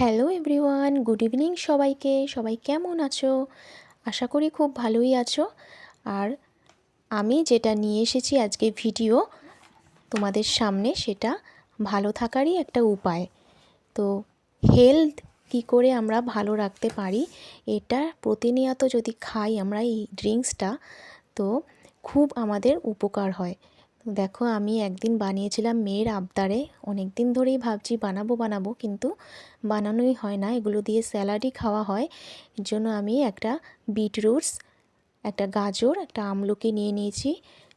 Hello everyone, good evening সবাইকে। সবাই কেমন আছো? আশা করি খুব ভালোই আছো। আর আমি যেটা নিয়ে এসেছি আজকে ভিডিও তোমাদের সামনে, সেটা ভালো থাকারই একটা উপায়। তো হেলথ কী করে আমরা ভালো রাখতে পারি, এটা প্রতিনিয়ত যদি খাই আমরা এই ড্রিঙ্কসটা, তো খুব আমাদের উপকার হয়। দেখো, আমি একদিন বানিয়েছিলাম মেয়ের আবদারে। অনেক দিন ধরেই ভাবছি বানাবো কিন্তু বানানোই হয় না। এগুলো দিয়ে স্যালাডই খাওয়া হয়। এর জন্য আমি একটা বিটরুটস, একটা গাজর, একটা আমলকি নিয়ে নিয়েছি,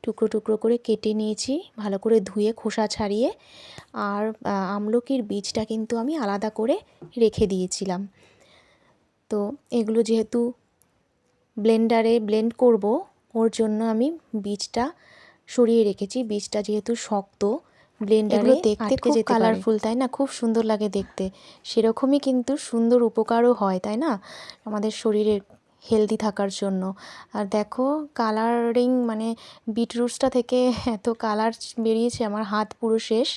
টুকরো টুকরো করে কেটে নিয়েছি, ভালো করে ধুয়ে খোসা ছাড়িয়ে। আর আমলকির বীজটা কিন্তু আমি আলাদা করে রেখে দিয়েছিলাম। তো এগুলো যেহেতু ব্লেন্ডারে ব্লেন্ড করব, ওর জন্য আমি বীজটা সরিয়ে রেখেছি। বীজটা যেহেতু শক্ত, ব্লেন্ডারে দেখতে খুব কালারফুল, তাই না? খুব সুন্দর লাগে দেখতে। সেরকমই কিন্তু সুন্দর উপকারও হয়, তাই না, আমাদের শরীরের হেলদি থাকার জন্য। আর দেখো কালারিং, মানে বিটরুটসটা থেকে এত কালার বেরিয়েছে, আমার হাত পুরো শেষ,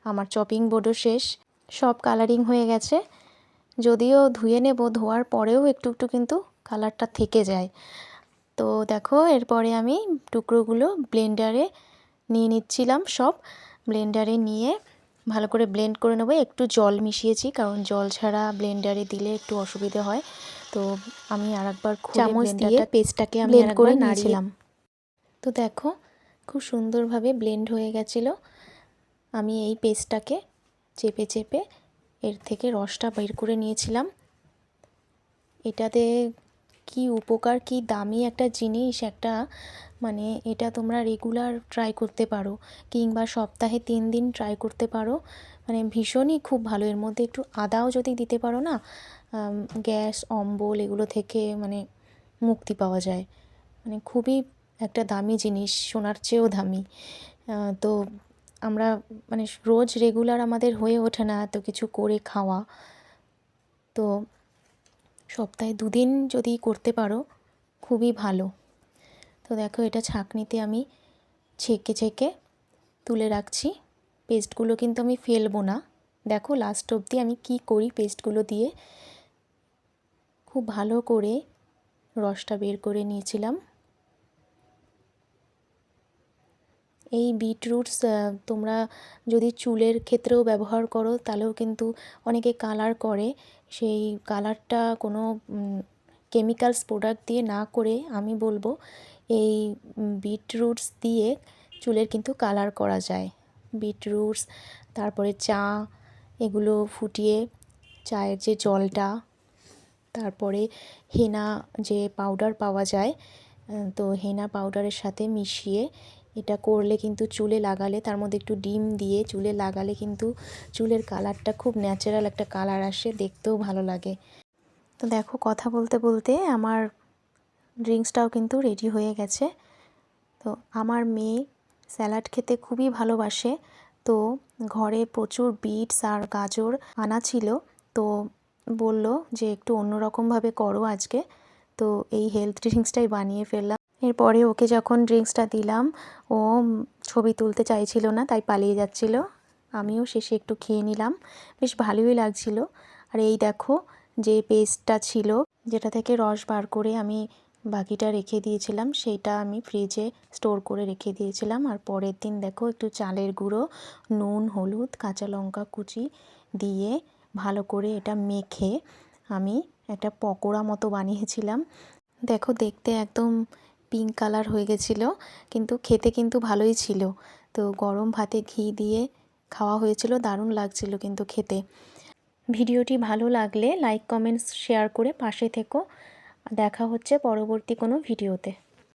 আমার চপিং বোর্ডও শেষ, সব কালারিং হয়ে গেছে। যদিও ধুয়ে নেব, ধোয়ার পরেও একটু একটু কিন্তু কালারটা থেকে যায়। তো দেখো, এরপরে আমি টুকরোগুলো ব্লেন্ডারে নিয়ে নিচ্ছিলাম। সব ব্লেন্ডারে নিয়ে ভালো করে ব্লেন্ড করে নেবো। একটু জল মিশিয়েছি, কারণ জল ছাড়া ব্লেন্ডারে দিলে একটু অসুবিধে হয়। তো আমি আরেকবার চামচ দিয়ে পেস্টটাকে আমি ব্লেন্ড করে নিয়েছিলাম। তো দেখো, খুব সুন্দরভাবে ব্লেন্ড হয়ে গেছিলো। আমি এই পেস্টটাকে চেপে চেপে এর থেকে রসটা বের করে নিয়েছিলাম। এটাতে কি উপকার, কি দামি একটা জিনিস, একটা মানে এটা তোমরা রেগুলার ট্রাই করতে পারো, কিংবা সপ্তাহে 3 দিন ট্রাই করতে পারো। মানে ভীষণই খুব ভালো। এর মধ্যে একটু আদাও যদি দিতে পারো না, গ্যাস অম্বল এগুলো থেকে মানে মুক্তি পাওয়া যায়। মানে খুবই একটা দামি জিনিস, সোনার চেয়েও দামি। তো আমরা মানে রোজ রেগুলার আমাদের হয়ে ওঠে না এত কিছু করে খাওয়া। তো সপ্তাহে 2 দিন যদি করতে পারো খুবই ভালো। তো দেখো, এটা ছাঁকনিতে আমি ছেঁকে ছেঁকে তুলে রাখছি। পেস্টগুলো কিন্তু আমি ফেলবো না। দেখো লাস্ট অবধি আমি কি করি, পেস্টগুলো দিয়ে খুব ভালো করে রসটা বের করে নিয়েছিলাম। এই বিটরুটস তোমরা যদি চুলের ক্ষেত্রেও ব্যবহার করো, তাহলেও কিন্তু অনেকে কালার করে। সেই কালারটা কোনো কেমিক্যালস প্রোডাক্ট দিয়ে না করে, আমি বলবো এই বিটরুটস দিয়ে চুলের কিন্তু কালার করা যায়। বিটরুটস, তারপরে চা, এগুলো ফুটিয়ে চায়ের যে জলটা, তারপরে হেনা যে পাউডার পাওয়া যায়, তো হেনা পাউডারের সাথে মিশিয়ে এটা করলে কিন্তু চুলে লাগালে, তার মধ্যে একটু ডিম দিয়ে চুলে লাগালে কিন্তু চুলের কালারটা খুব ন্যাচারাল একটা কালার আসে, দেখতেও ভালো লাগে। তো দেখো, কথা বলতে বলতে আমার ড্রিঙ্কসটাও কিন্তু রেডি হয়ে গেছে। তো আমার মেয়ে স্যালাড খেতে খুবই ভালোবাসে। তো ঘরে প্রচুর বিটস আর গাজর আনা ছিল। তো বলল যে একটু অন্যরকমভাবে করো আজকে। তো এই হেলথ ড্রিঙ্কসটাই বানিয়ে ফেললাম। এরপরে ওকে যখন ড্রিঙ্কসটা দিলাম, ও ছবি তুলতে চাইছিল না, তাই পালিয়ে যাচ্ছিল। আমিও শেষে একটু খেয়ে নিলাম, বেশ ভালোই লাগছিল। আর এই দেখো, যে পেস্টটা ছিল, যেটা থেকে রস বার করে আমি বাকিটা রেখে দিয়েছিলাম, সেইটা আমি ফ্রিজে স্টোর করে রেখে দিয়েছিলাম। আর পরের দিন দেখো, একটু চালের গুঁড়ো, নুন, হলুদ, কাঁচা লঙ্কা কুচি দিয়ে ভালো করে এটা মেখে আমি একটা পকোড়া মতো বানিয়েছিলাম। দেখো, দেখতে একদম পিঙ্ক কালার হয়ে গেছিলো, কিন্তু খেতে কিন্তু ভালোই ছিল। তো গরম ভাতে ঘি দিয়ে খাওয়া হয়েছিল, দারুণ লাগছিল কিন্তু খেতে। ভিডিওটি ভালো লাগলে লাইক, কমেন্টস, শেয়ার করে পাশে থেকো। দেখা হচ্ছে পরবর্তী কোনো ভিডিওতে।